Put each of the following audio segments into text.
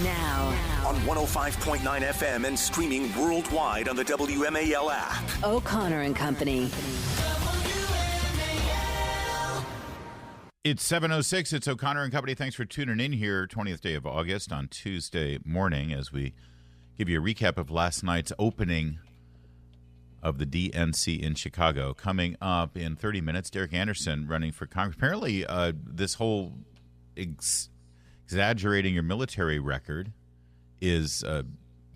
Now. On 105.9 FM and streaming worldwide on the WMAL app. O'Connor and Company. It's 7:06. It's O'Connor and Company. Thanks for tuning in here, 20th day of August on Tuesday morning as we give you a recap of last night's opening of the DNC in Chicago. Coming up in 30 minutes, Derrick Anderson running for Congress. Apparently, this whole exaggerating your military record is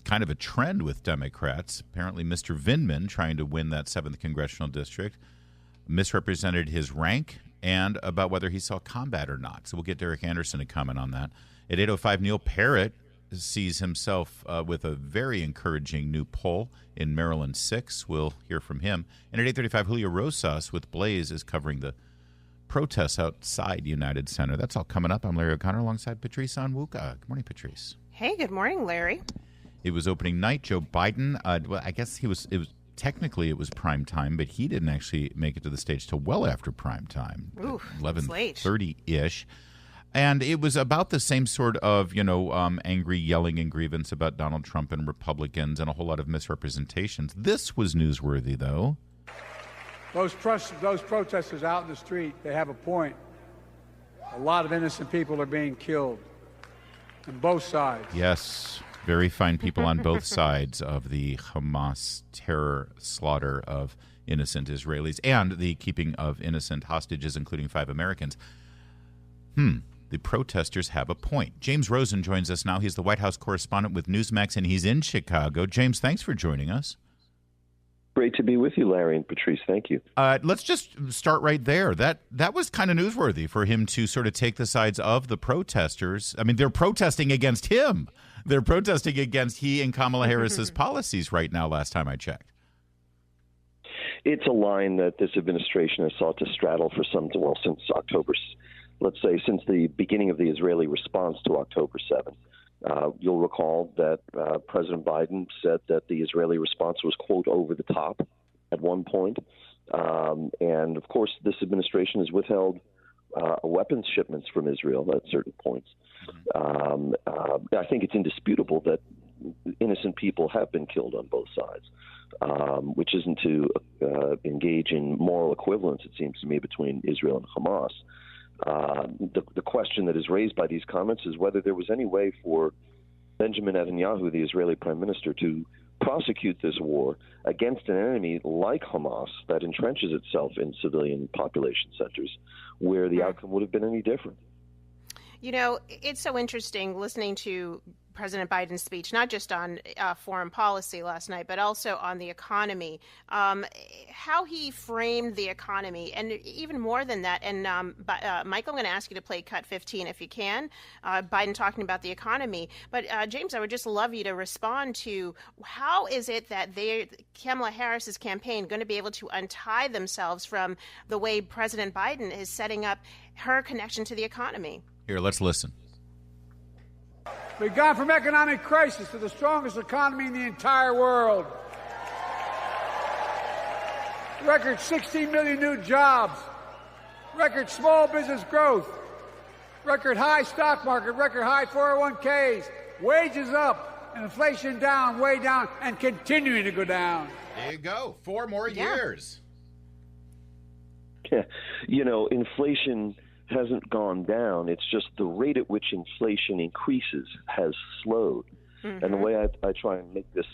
kind of a trend with Democrats. Apparently, Mr. Vindman, trying to win that 7th congressional district, misrepresented his rank and about whether he saw combat or not. So we'll get Derrick Anderson to comment on that. At 8:05, Neil Parrott sees himself with a very encouraging new poll in Maryland 6. We'll hear from him. And at 8:35, Julio Rosas with Blaze is covering the protests outside United Center. That's all coming up. I'm Larry O'Connor alongside Patrice Onwuka. Good morning, Patrice. Hey, good morning, Larry. It was opening night. Joe Biden, well, I guess it was technically it was prime time, but he didn't actually make it to the stage till well after prime time. Ooh, 11:30-ish. And it was about the same sort of, angry yelling and grievance about Donald Trump and Republicans and a whole lot of misrepresentations. This was newsworthy, though. Those protesters out in the street, they have a point. A lot of innocent people are being killed on both sides. Yes, very fine people on both sides of the Hamas terror slaughter of innocent Israelis and the keeping of innocent hostages, including 5 Americans. The protesters have a point. James Rosen joins us now. He's the White House correspondent with Newsmax, and he's in Chicago. James, thanks for joining us. Great to be with you, Larry and Patrice. Thank you. Let's just start right there. That was kind of newsworthy for him to sort of take the sides of the protesters. I mean, they're protesting against him. They're protesting against he and Kamala Harris's policies right now, last time I checked. It's a line that this administration has sought to straddle for since October, let's say since the beginning of the Israeli response to October 7th. You'll recall that President Biden said that the Israeli response was, quote, over the top at one point. And, of course, this administration has withheld weapons shipments from Israel at certain points. I think it's indisputable that innocent people have been killed on both sides, which isn't to engage in moral equivalence, it seems to me, between Israel and Hamas. The question that is raised by these comments is whether there was any way for Benjamin Netanyahu, the Israeli prime minister, to prosecute this war against an enemy like Hamas that entrenches itself in civilian population centers, where the outcome would have been any different. You know, it's so interesting listening to President Biden's speech, not just on foreign policy last night, but also on the economy, how he framed the economy, and even more than that. And Michael, I'm going to ask you to play cut 15 if you can. Biden talking about the economy. But James, I would just love you to respond to how is it that Kamala Harris's campaign going to be able to untie themselves from the way President Biden is setting up her connection to the economy? Here, let's listen. We've gone from economic crisis to the strongest economy in the entire world. Record 16 million new jobs. Record small business growth. Record high stock market. Record high 401ks. Wages up and inflation down, way down, and continuing to go down. There you go. 4 more years. Yeah. Inflation hasn't gone down. It's just the rate at which inflation increases has slowed. Mm-hmm. And the way I try and make this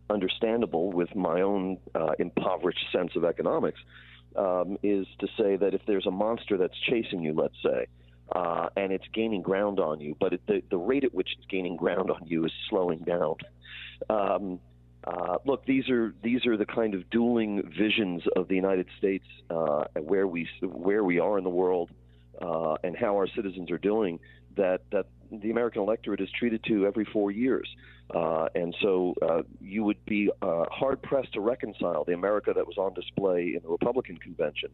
understandable with my own impoverished sense of economics is to say that if there's a monster that's chasing you, let's say, and it's gaining ground on you, but the rate at which it's gaining ground on you is slowing down. Look, these are the kind of dueling visions of the United States, where we are in the world, and how our citizens are doing, that the American electorate is treated to every 4 years. And so you would be hard-pressed to reconcile the America that was on display in the Republican convention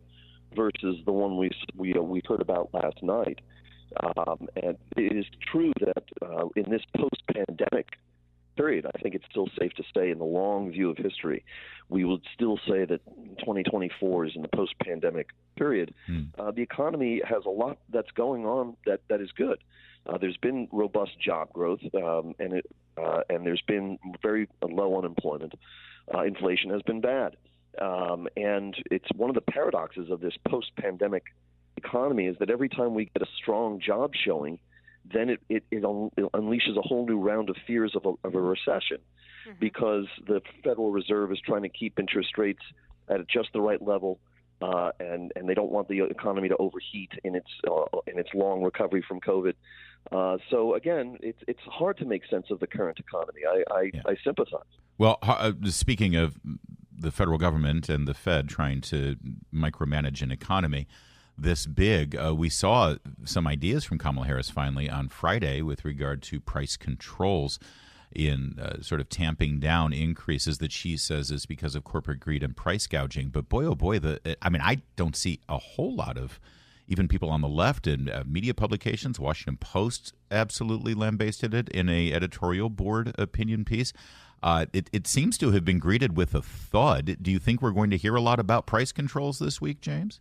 versus the one we heard about last night. And it is true that in this post-pandemic period, I think it's still safe to say in the long view of history, we would still say that 2024 is in the post-pandemic period. The economy has a lot that's going on that is good. There's been robust job growth, and there's been very low unemployment. Inflation has been bad. And it's one of the paradoxes of this post-pandemic economy is that every time we get a strong job showing, then it unleashes a whole new round of fears of a recession, because the Federal Reserve is trying to keep interest rates at just the right level, and they don't want the economy to overheat in its long recovery from COVID. So again, it's hard to make sense of the current economy. I sympathize. Well, speaking of the federal government and the Fed trying to micromanage an economy this big, we saw some ideas from Kamala Harris finally on Friday with regard to price controls in sort of tamping down increases that she says is because of corporate greed and price gouging. But boy, oh boy, I don't see a whole lot of even people on the left in media publications. Washington Post absolutely lambasted it in a editorial board opinion piece. It seems to have been greeted with a thud. Do you think we're going to hear a lot about price controls this week, James?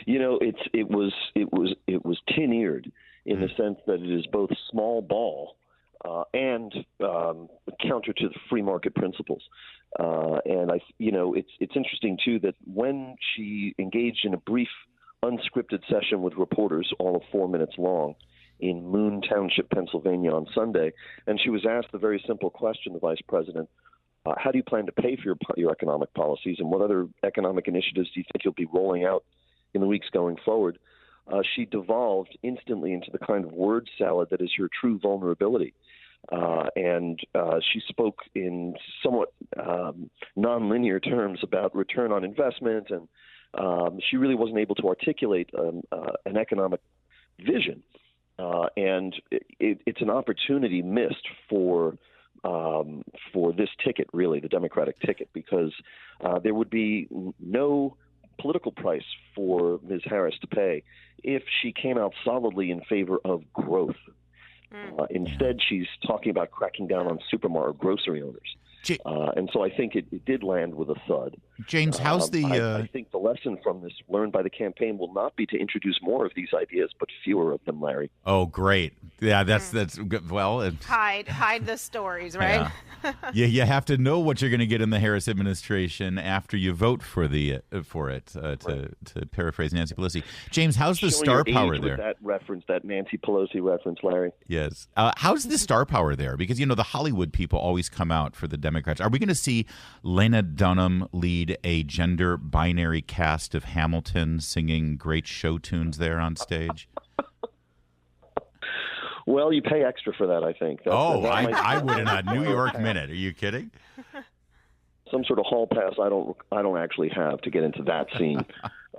It was tin-eared in the sense that it is both small ball and counter to the free market principles. And it's interesting too that when she engaged in a brief, unscripted session with reporters, all of 4 minutes long, in Moon Township, Pennsylvania on Sunday, and she was asked the very simple question, the vice president, how do you plan to pay for your economic policies, and what other economic initiatives do you think you'll be rolling out in the weeks going forward? She devolved instantly into the kind of word salad that is her true vulnerability. And she spoke in somewhat nonlinear terms about return on investment, and she really wasn't able to articulate an economic vision. And it's an opportunity missed for this ticket, really, the Democratic ticket, because there would be no political price for Ms. Harris to pay if she came out solidly in favor of growth. Instead, she's talking about cracking down on supermarket grocery owners. And so I think it did land with a thud. James, how's the... I think the lesson from this learned by the campaign will not be to introduce more of these ideas, but fewer of them, Larry. Oh, great. Yeah, that's good. Well... Hide the stories, right? Yeah, you have to know what you're going to get in the Harris administration after you vote for it, to paraphrase Nancy Pelosi. James, how's the star power there? That Nancy Pelosi reference, Larry. Yes. How's the star power there? Because, the Hollywood people always come out for the Democrats. Are we going to see Lena Dunham lead a gender binary cast of Hamilton singing great show tunes there on stage? Well, you pay extra for that, I think. I would in a New York minute. Are you kidding? Some sort of hall pass I don't actually have to get into that scene.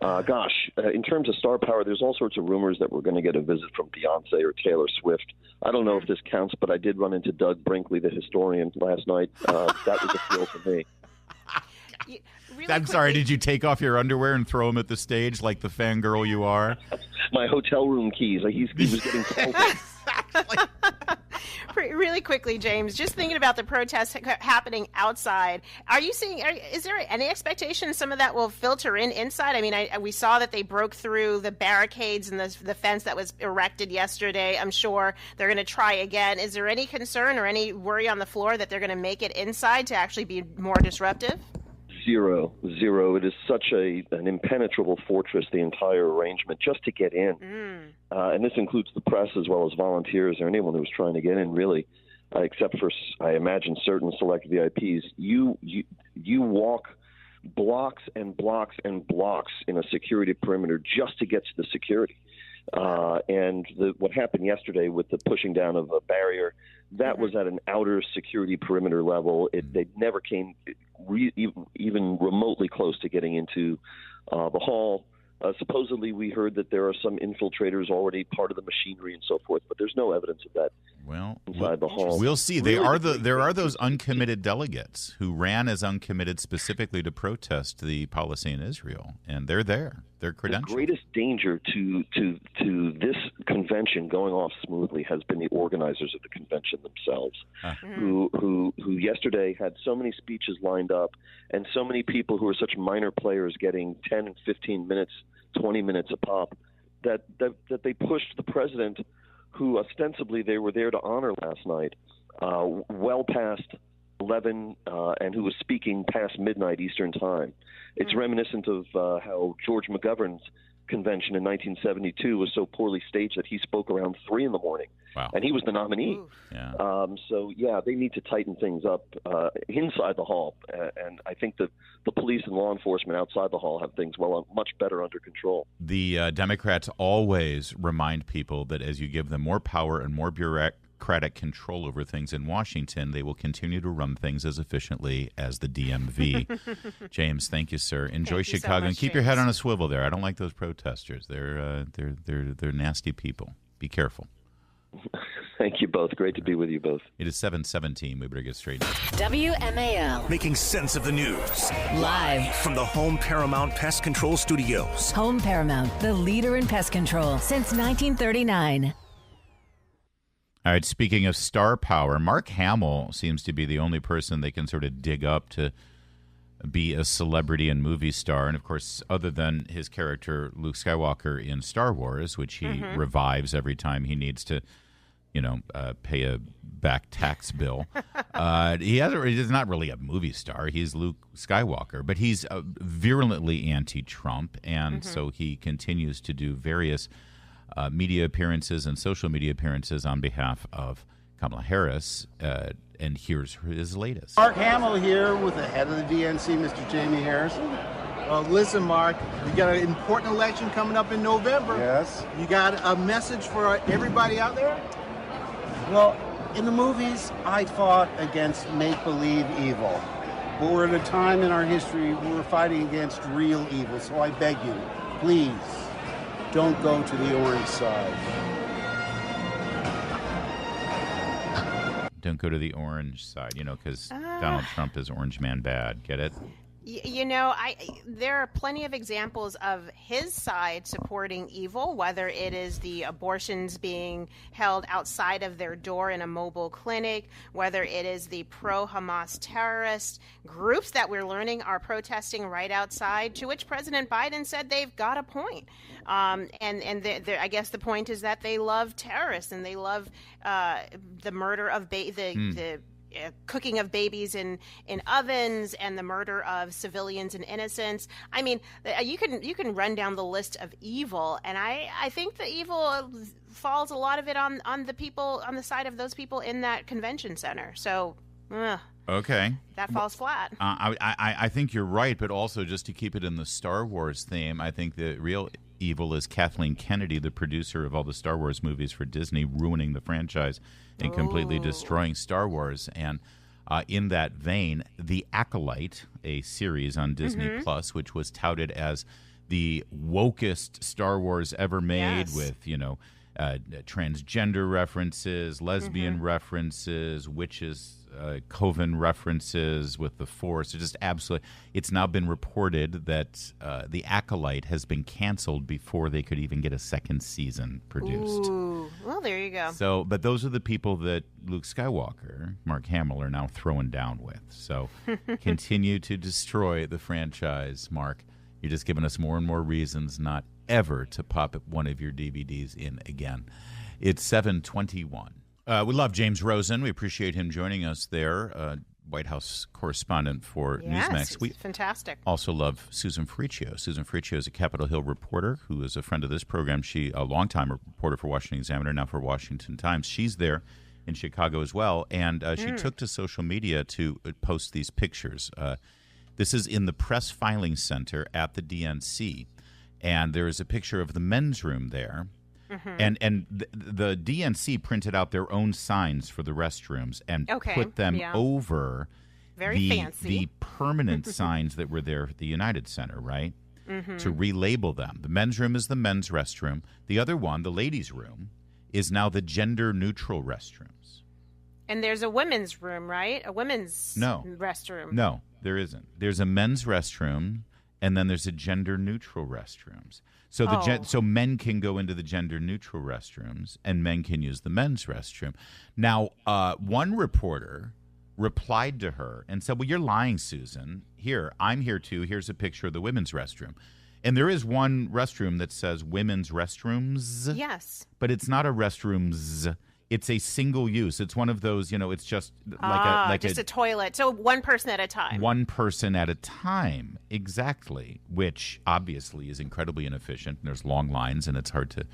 In terms of star power, there's all sorts of rumors that we're going to get a visit from Beyonce or Taylor Swift. I don't know if this counts, but I did run into Doug Brinkley, the historian, last night. That was a thrill for me. I'm sorry, did you take off your underwear and throw them at the stage like the fangirl you are? My hotel room keys. He was getting salty. Really quickly, James, just thinking about the protests happening outside, is there any expectation some of that will filter inside? I mean, we saw that they broke through the barricades and the fence that was erected yesterday. I'm sure they're going to try again. Is there any concern or any worry on the floor that they're going to make it inside to actually be more disruptive? Zero. It is such an impenetrable fortress, the entire arrangement, just to get in. And this includes the press as well as volunteers or anyone who was trying to get in, really, except for, I imagine, certain select VIPs. You walk blocks and blocks and blocks in a security perimeter just to get to the security. And what happened yesterday with the pushing down of a barrier, that was at an outer security perimeter level. They never came even remotely close to getting into the hall. Supposedly, we heard that there are some infiltrators already part of the machinery and so forth, but there's no evidence of that inside the hall. We'll see. There are those uncommitted delegates who ran as uncommitted specifically to protest the policy in Israel, and they're there. They're credentialed. The greatest danger to this convention going off smoothly has been the organizers of the convention themselves, who yesterday had so many speeches lined up and so many people who are such minor players getting 10 and 15 minutes, 20 minutes a pop, that they pushed the president, who ostensibly they were there to honor last night, well past 11, and who was speaking past midnight Eastern time. It's reminiscent of how George McGovern's convention in 1972 was so poorly staged that he spoke around 3 in the morning. Wow. And he was the nominee. Yeah. So, they need to tighten things up inside the hall. And I think that the police and law enforcement outside the hall have things much better under control. The Democrats always remind people that as you give them more power and more bureaucratic control over things in Washington, they will continue to run things as efficiently as the DMV. James, thank you, sir. Enjoy Chicago, so much, and keep your head on a swivel there. I don't like those protesters. They're nasty people. Be careful. Thank you both. Great to be with you both. It is 7:17. We better get straight now. WMAL. Making sense of the news. Live from the Home Paramount Pest Control Studios. Home Paramount, the leader in pest control since 1939. All right, speaking of star power, Mark Hamill seems to be the only person they can sort of dig up to be a celebrity and movie star. And, of course, other than his character Luke Skywalker in Star Wars, which he revives every time he needs to, pay a back tax bill, he's not really a movie star. He's Luke Skywalker. But he's virulently anti-Trump, and so he continues to do various media appearances and social media appearances on behalf of Kamala Harris, and here's his latest. Mark Hamill here with the head of the DNC, Mr. Jamie Harrison. Well, listen, Mark, you got an important election coming up in November. Yes. You got a message for everybody out there? Well, in the movies, I fought against make-believe evil. But we're at a time in our history where we're fighting against real evil. So I beg you, please, don't go to the orange side. Don't go to the orange side, because Donald Trump is orange man bad. Get it? There are plenty of examples of his side supporting evil, whether it is the abortions being held outside of their door in a mobile clinic, whether it is the pro-Hamas terrorist groups that we're learning are protesting right outside, to which President Biden said they've got a point. I guess the point is that they love terrorists and they love the murder of the cooking of babies in ovens and the murder of civilians and innocents. I mean, you can run down the list of evil, and I think the evil falls a lot of it on the people on the side of those people in that convention center. So, okay, that falls flat. I think you're right, but also just to keep it in the Star Wars theme, I think the real evil is Kathleen Kennedy, the producer of all the Star Wars movies for Disney, ruining the franchise and completely destroying Star Wars. And in that vein, The Acolyte, a series on Disney Plus, which was touted as the wokest Star Wars ever made, with transgender references, lesbian references, witches, coven references with the Force. Just absolutely. It's now been reported that The Acolyte has been canceled before they could even get a second season produced. Ooh. Well, there you go. So, but those are the people that Luke Skywalker, Mark Hamill, are now throwing down with. So continue to destroy the franchise, Mark. You're just giving us more and more reasons not ever to pop one of your DVDs in again. It's 7:21. We love James Rosen. We appreciate him joining us there, White House correspondent for Newsmax. We fantastic. Also love Susan Ferrechio. Susan Ferrechio is a Capitol Hill reporter who is a friend of this program. She a longtime reporter for Washington Examiner, now for Washington Times. She's there in Chicago as well, and she took to social media to post these pictures. This is in the Press Filing Center at the DNC, and there is a picture of the men's room there. And the DNC printed out their own signs for the restrooms and put them over the permanent signs that were there at the United Center, right? To relabel them. The men's room is the men's restroom. The other one, the ladies' room, is now the gender-neutral restrooms. And there's a women's room, right? A women's restroom. No, there isn't. There's a men's restroom, and then there's a gender-neutral restrooms. So so men can go into the gender-neutral restrooms, and men can use the men's restroom. Now, one reporter replied to her and said, "Well, you're lying, Susan. Here, I'm here too. Here's a picture of the women's restroom." And there is one restroom that says women's restrooms. Yes. But it's not a restrooms. It's a single use. It's one of those, it's just like a toilet. So one person at a time. One person at a time, exactly, which obviously is incredibly inefficient. And there's long lines and it's hard to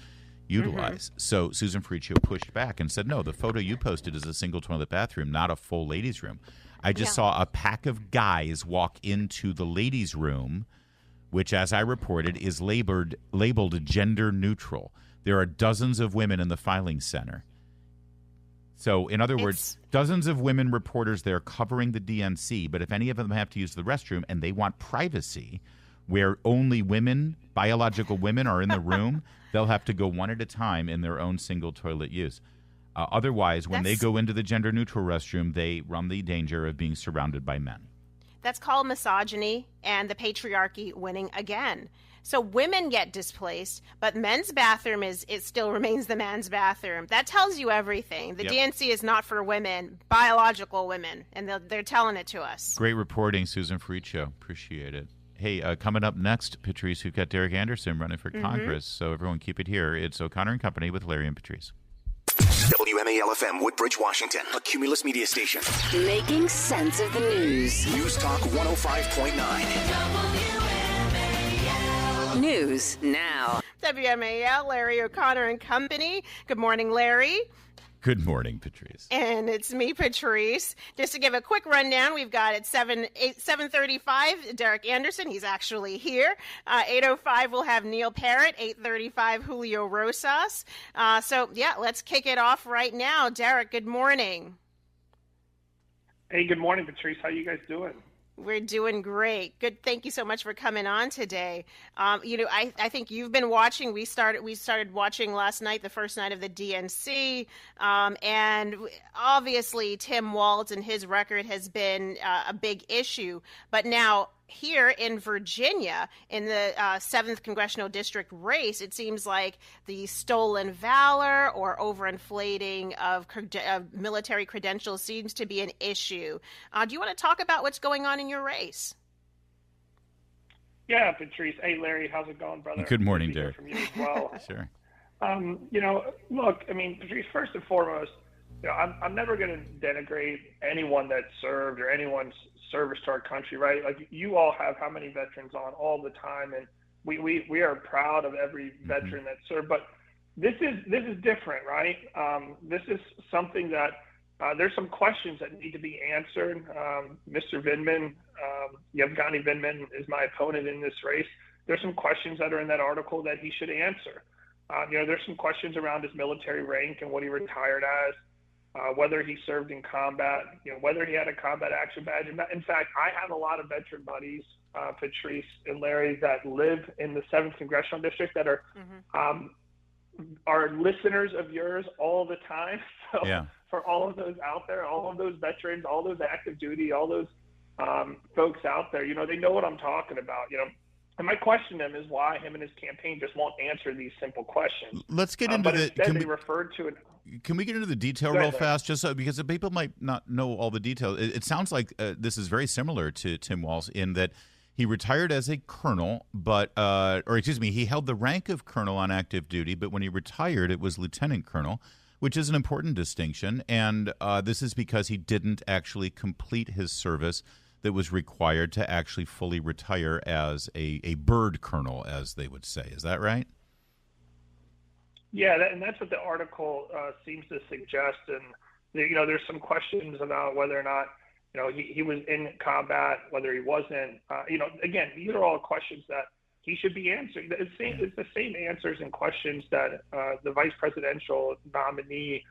utilize. So Susan Ferrechio pushed back and said, no, the photo you posted is a single toilet bathroom, not a full ladies' room. I just saw a pack of guys walk into the ladies' room, which, as I reported, is labeled gender neutral. There are dozens of women in the filing center. So, in other words, dozens of women reporters there covering the DNC, but if any of them have to use the restroom and they want privacy, where only women, biological women, are in the room, they'll have to go one at a time in their own single toilet use. Otherwise, when they go into the gender-neutral restroom, they run the danger of being surrounded by men. That's called misogyny and the patriarchy winning again. So women get displaced, but men's bathroom it still remains the man's bathroom. That tells you everything. The DNC is not for women, biological women, and they're telling it to us. Great reporting, Susan Ferrechio. Appreciate it. Hey, coming up next, Patrice, we've got Derrick Anderson running for Congress, so everyone keep it here. It's O'Connor and Company with Larry and Patrice. WMAL FM, Woodbridge, Washington, a Cumulus media station. Making sense of the news. News Talk 105.9. News now. WMAL, Larry O'Connor and Company. Good morning, Larry. Good morning, Patrice. And it's me, Patrice. Just to give a quick rundown, we've got at 7:35, Derrick Anderson. He's actually here. 8:05, we'll have Neil Parrott. 8:35, Julio Rosas. Let's kick it off right now. Derrick, good morning. Hey, good morning, Patrice. How you guys doing? We're doing great. Good. Thank you so much for coming on today. I think you've been watching. We started watching last night, the first night of the DNC, and obviously Tim Walz and his record has been a big issue. But now here in Virginia, in the 7th Congressional District race, it seems like the stolen valor or overinflating of military credentials seems to be an issue. Do you want to talk about what's going on in your race? Yeah, Patrice. Hey, Larry, how's it going, brother? Good morning, Derrick. From you as well. Sure. Look, Patrice, first and foremost, I'm never going to denigrate anyone that served or anyone's service to our country, right? Like, you all have how many veterans on all the time, and we are proud of every veteran that served. But this is different, right? This is something that there's some questions that need to be answered. Mr. Vindman, Yevgeny Vindman is my opponent in this race. There's some questions that are in that article that he should answer. There's some questions around his military rank and what he retired as. Whether he served in combat, whether he had a combat action badge. In fact, I have a lot of veteran buddies, Patrice and Larry, that live in the 7th Congressional District that are listeners of yours all the time. So for all of those out there, all of those veterans, all those active duty, all those folks out there, they know what I'm talking about, And my question to him is why him and his campaign just won't answer these simple questions. Let's get into they referred to it. Can we get into the detail real fast, just because people might not know all the details? It sounds like this is very similar to Tim Walz in that he retired as a colonel, he held the rank of colonel on active duty, but when he retired, it was lieutenant colonel, which is an important distinction. And this is because he didn't actually complete his service that was required to actually fully retire as a bird colonel, as they would say. Is that right? Yeah, and that's what the article seems to suggest. And, there's some questions about whether or not, he was in combat, whether he wasn't. Again, these are all questions that he should be answering. It's the same answers and questions that the vice presidential nominee,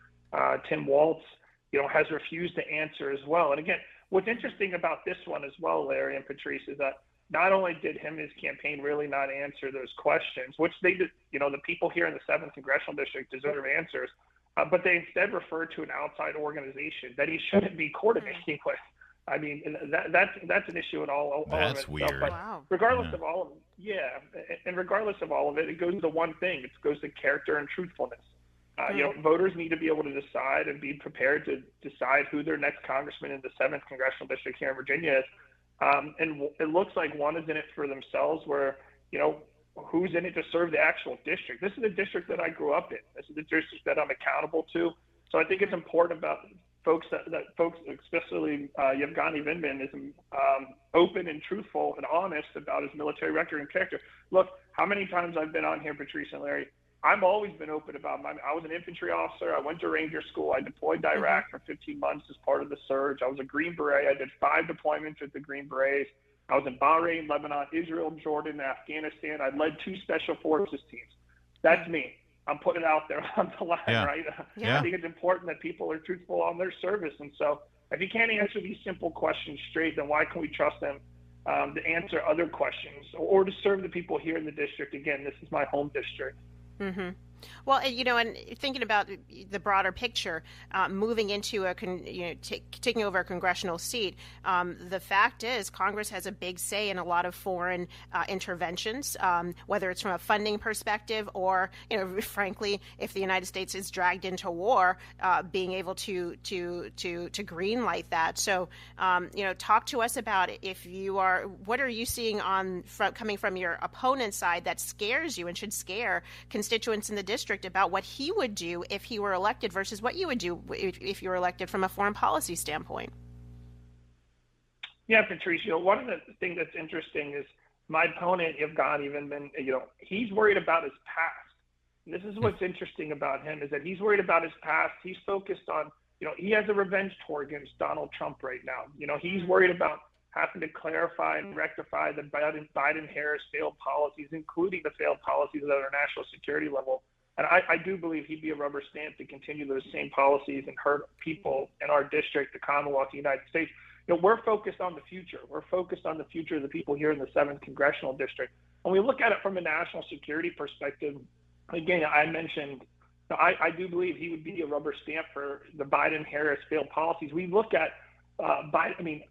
Tim Walz, has refused to answer as well. And again, what's interesting about this one as well, Larry and Patrice, is that not only did his campaign really not answer those questions, which they did, the people here in the 7th Congressional District deserve answers, but they instead referred to an outside organization that he shouldn't be coordinating with. I mean, that's an issue in all that's of it. Weird. But regardless of all of it, and regardless of all of it, it goes to one thing. It goes to character and truthfulness. Voters need to be able to decide and be prepared to decide who their next congressman in the 7th Congressional District here in Virginia is. And it looks like one is in it for themselves, where who's in it to serve the actual district. This is the district that I grew up in. This is the district that I'm accountable to. So I think it's important about folks that folks, especially Yevgeny Vindman, is open and truthful and honest about his military record and character. Look, how many times I've been on here, Patrice and Larry, I've always been open about I was an infantry officer. I went to Ranger School. I deployed to Iraq for 15 months as part of the surge. I was a Green Beret. I did 5 deployments with the Green Berets. I was in Bahrain, Lebanon, Israel, Jordan, Afghanistan. I led 2 special forces teams. That's me. I'm putting it out there on the line, right? I think it's important that people are truthful on their service. And so if you can't answer these simple questions straight, then why can we trust them to answer other questions or to serve the people here in the district? Again, this is my home district. Mm-hmm. Well, and thinking about the broader picture, moving into taking over a congressional seat, the fact is Congress has a big say in a lot of foreign interventions, whether it's from a funding perspective or, frankly, if the United States is dragged into war, being able to greenlight that. So, talk to us about what are you seeing coming from your opponent's side that scares you and should scare constituents in the district about what he would do if he were elected versus what you would do if you were elected from a foreign policy standpoint. Yeah, Patrice, one of the things that's interesting is my opponent, Yevgeny Vindman, he's worried about his past. And this is what's interesting about him is that he's worried about his past. He's focused on, he has a revenge tour against Donald Trump right now. He's worried about having to clarify and rectify the Biden-Harris failed policies, including the failed policies at our national security level. And I do believe he'd be a rubber stamp to continue those same policies and hurt people in our district, the Commonwealth, the United States. We're focused on the future. We're focused on the future of the people here in the 7th Congressional District. When we look at it from a national security perspective, again, I mentioned, I do believe he would be a rubber stamp for the Biden-Harris failed policies. We look at Biden,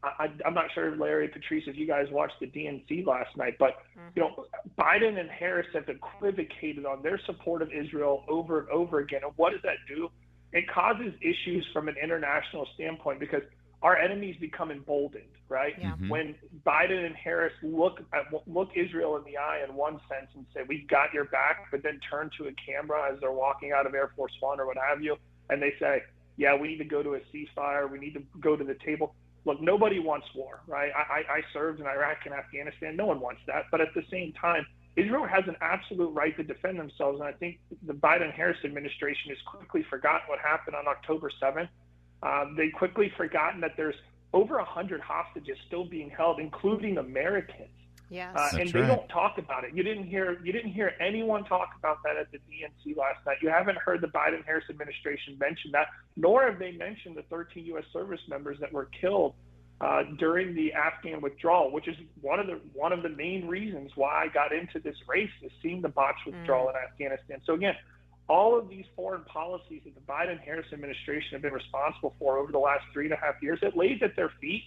I'm not sure, Larry, Patrice, if you guys watched the DNC last night, but Biden and Harris have equivocated on their support of Israel over and over again. And what does that do? It causes issues from an international standpoint because our enemies become emboldened, right? Yeah. When Biden and Harris look Israel in the eye in one sense and say, we've got your back, but then turn to a camera as they're walking out of Air Force One or what have you, and they say, yeah, we need to go to a ceasefire. We need to go to the table. Look, nobody wants war, right? I served in Iraq and Afghanistan. No one wants that. But at the same time, Israel has an absolute right to defend themselves. And I think the Biden-Harris administration has quickly forgotten what happened on October 7th. They've quickly forgotten that there's over 100 hostages still being held, including Americans. Yes. And they don't talk about it. You didn't hear anyone talk about that at the DNC last night. You haven't heard the Biden-Harris administration mention that, nor have they mentioned the 13 U.S. service members that were killed during the Afghan withdrawal, which is one of the main reasons why I got into this race, is seeing the botched withdrawal in Afghanistan. So again, all of these foreign policies that the Biden-Harris administration have been responsible for over the last 3.5 years, it lays at their feet.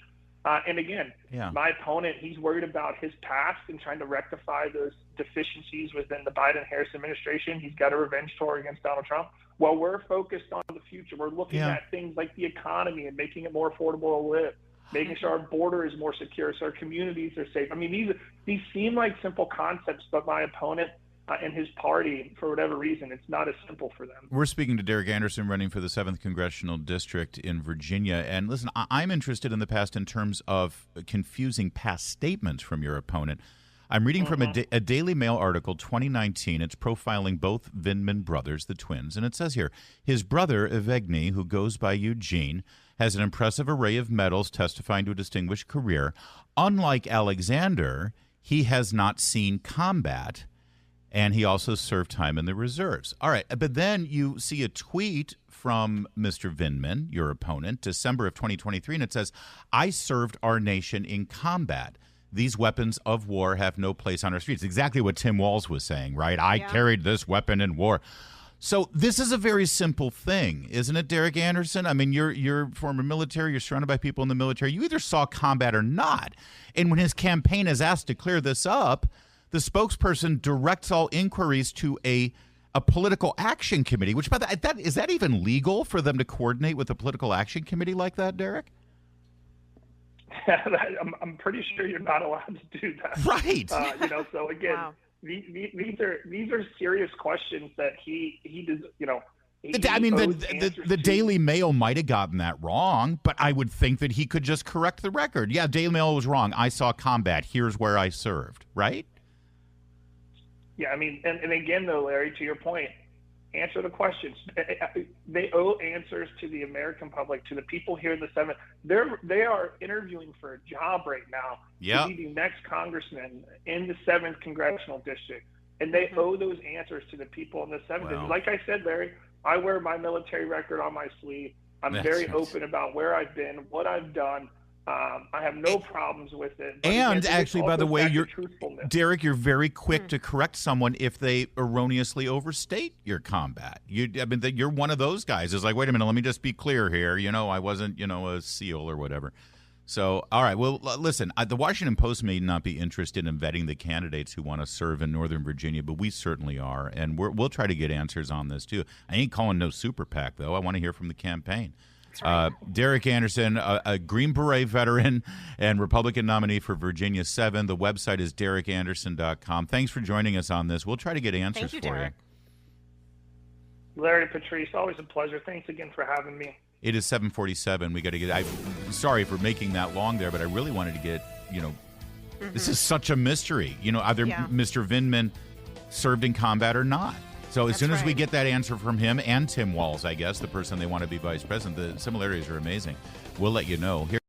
And again, my opponent, he's worried about his past and trying to rectify those deficiencies within the Biden-Harris administration. He's got a revenge tour against Donald Trump. Well, we're focused on the future. We're looking at things like the economy and making it more affordable to live, making sure our border is more secure so our communities are safe. I mean, these seem like simple concepts, but my opponent and his party, for whatever reason, it's not as simple for them. We're speaking to Derrick Anderson, running for the 7th Congressional District in Virginia. And listen, I'm interested in the past in terms of confusing past statements from your opponent. I'm reading from a Daily Mail article, 2019. It's profiling both Vindman brothers, the twins. And it says here, his brother, Yevgeny, who goes by Eugene, has an impressive array of medals testifying to a distinguished career. Unlike Alexander, he has not seen combat, and he also served time in the reserves. All right, but then you see a tweet from Mr. Vindman, your opponent, December of 2023, and it says, I served our nation in combat. These weapons of war have no place on our streets. Exactly what Tim Walz was saying, right? I carried this weapon in war. So this is a very simple thing, isn't it, Derrick Anderson? I mean, you're former military. You're surrounded by people in the military. You either saw combat or not. And when his campaign is asked to clear this up, the spokesperson directs all inquiries to a political action committee, which, by that, is that even legal for them to coordinate with a political action committee like that, Derrick? I'm pretty sure you're not allowed to do that. Right. So again, these are serious questions that he does. The Daily Mail might have gotten that wrong, but I would think that he could just correct the record. Yeah, Daily Mail was wrong. I saw combat. Here's where I served, right? Yeah, I mean, and again, though, Larry, to your point, answer the questions. They owe answers to the American public, to the people here in the 7th. They are interviewing for a job right now to be the next congressman in the 7th congressional district. And they owe those answers to the people in the 7th. Wow. Like I said, Larry, I wear my military record on my sleeve. I'm very open about where I've been, what I've done. I have no problems with it. But and again, actually, by the way, Derrick, you're very quick to correct someone if they erroneously overstate your combat. You're one of those guys. It's like, wait a minute, let me just be clear here. I wasn't, a SEAL or whatever. So, all right. Well, listen, the Washington Post may not be interested in vetting the candidates who want to serve in Northern Virginia, but we certainly are, and we'll try to get answers on this too. I ain't calling no super PAC though. I want to hear from the campaign. Right. Derrick Anderson, a Green Beret veteran and Republican nominee for Virginia 7. The website is derrickanderson.com. Thanks for joining us on this. We'll try to get answers for Derrick. you. Larry, Patrice, always a pleasure. Thanks again for having me. It is 7:47. We got to get. I'm sorry for making that long there, but I really wanted to get. This is such a mystery. Either Mr. Vindman served in combat or not. So as soon as we get that answer from him and Tim Walz, I guess the person they want to be vice president, the similarities are amazing. We'll let you know. Here.